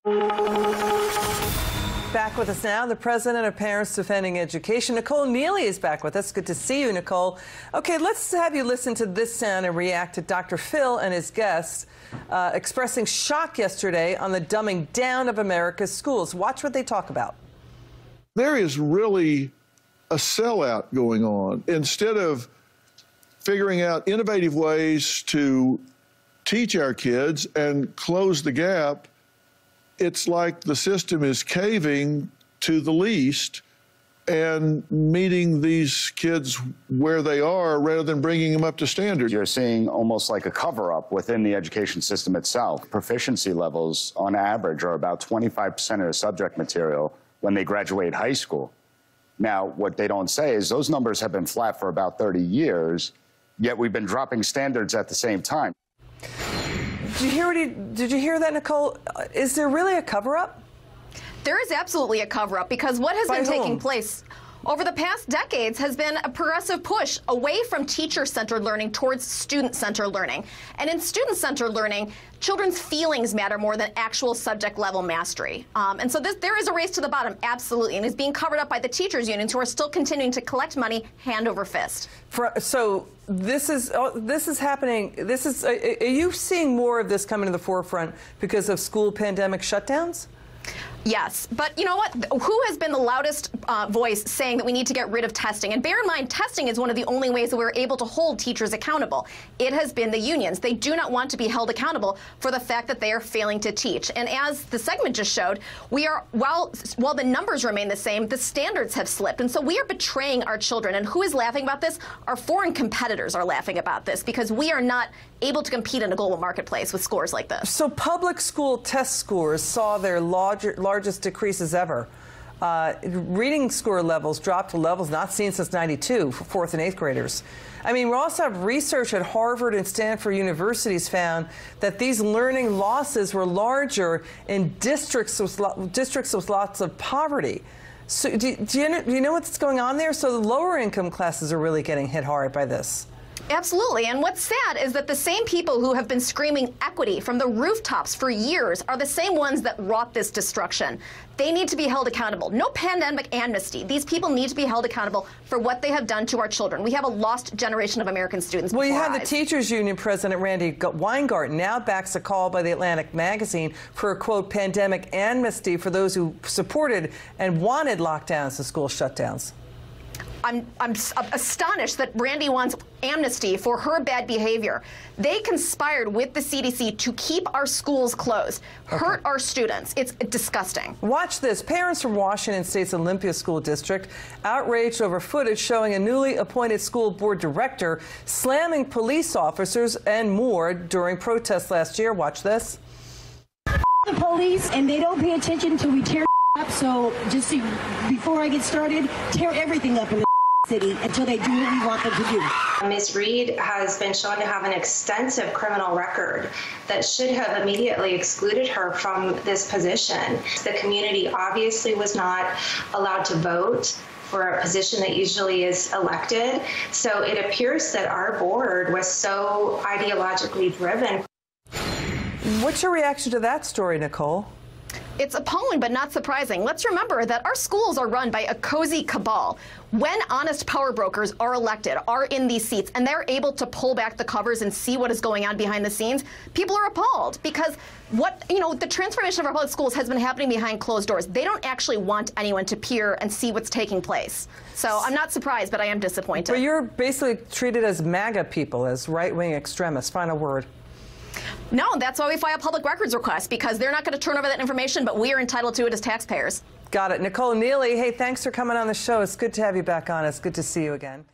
Back with us now, the president of Parents Defending Education, Nicole Neily, is back with us. Good to see you, Nicole. Okay, let's have you listen to this sound and react to Dr. Phil and his guests expressing shock yesterday on the dumbing down of America's schools. Watch what they talk about. There is really a sellout going on. Instead of figuring out innovative ways to teach our kids and close the gap, it's like the system is caving to the least and meeting these kids where they are rather than bringing them up to standard. You're seeing almost like a cover-up within the education system itself. Proficiency levels, on average, are about 25% of the subject material when they graduate high school. Now, what they don't say is those numbers have been flat for about 30 years, yet we've been dropping standards at the same time. Did you hear that, Nicole? Is there really a cover-up? There is absolutely a cover-up, because what has been taking place over the past decades has been a progressive push away from teacher-centered learning towards student-centered learning. And in student-centered learning, children's feelings matter more than actual subject-level mastery. And so there is a race to the bottom, absolutely, and it's being covered up by the teachers' unions, who are still continuing to collect money hand over fist. So this is happening. Are you seeing more of this coming to the forefront because of school pandemic shutdowns? Yes, but you know what? Who has been the loudest voice saying that we need to get rid of testing? And bear in mind, testing is one of the only ways that we're able to hold teachers accountable. It has been the unions. They do not want to be held accountable for the fact that they are failing to teach. And as the segment just showed, while the numbers remain the same, the standards have slipped. And so we are betraying our children. And who is laughing about this? Our foreign competitors are laughing about this, because we are not able to compete in a global marketplace with scores like this. So public school test scores saw their largest decreases ever. Reading score levels dropped to levels not seen since '92 for 4th and 8th graders. I mean, we also have research at Harvard and Stanford universities found that these learning losses were larger in districts with lots of poverty. So do you know what's going on there? So the lower income classes are really getting hit hard by this. Absolutely. And what's sad is that the same people who have been screaming equity from the rooftops for years are the same ones that wrought this destruction. They need to be held accountable. No pandemic amnesty. These people need to be held accountable for what they have done to our children. We have a lost generation of American students. Well, you have the Teachers Union President Randy Weingarten now backs a call by the Atlantic magazine for a, quote, pandemic amnesty for those who supported and wanted lockdowns and school shutdowns. I'm astonished that Randy wants amnesty for her bad behavior. They conspired with the CDC to keep our schools closed, hurt our students. It's disgusting. Watch this. Parents from Washington State's Olympia School District outraged over footage showing a newly appointed school board director slamming police officers and more during protests last year. Watch this. The police, and they don't pay attention until we tear up. So just before I get started, tear everything up in the city until they do what we want them to do. Ms. Reed has been shown to have an extensive criminal record that should have immediately excluded her from this position. The community obviously was not allowed to vote for a position that usually is elected. So it appears that our board was so ideologically driven. What's your reaction to that story, Nicole? It's appalling, but not surprising. Let's remember that our schools are run by a cozy cabal. When honest power brokers are elected, are in these seats, and they're able to pull back the covers and see what is going on behind the scenes, people are appalled, because the transformation of our public schools has been happening behind closed doors. They don't actually want anyone to peer and see what's taking place. So I'm not surprised, but I am disappointed. But you're basically treated as MAGA people, as right-wing extremists. Final word. No, that's why we file public records requests, because they're not going to turn over that information, but we are entitled to it as taxpayers. Got it. Nicole Neily, hey, thanks for coming on the show. It's good to have you back on. It's good to see you again.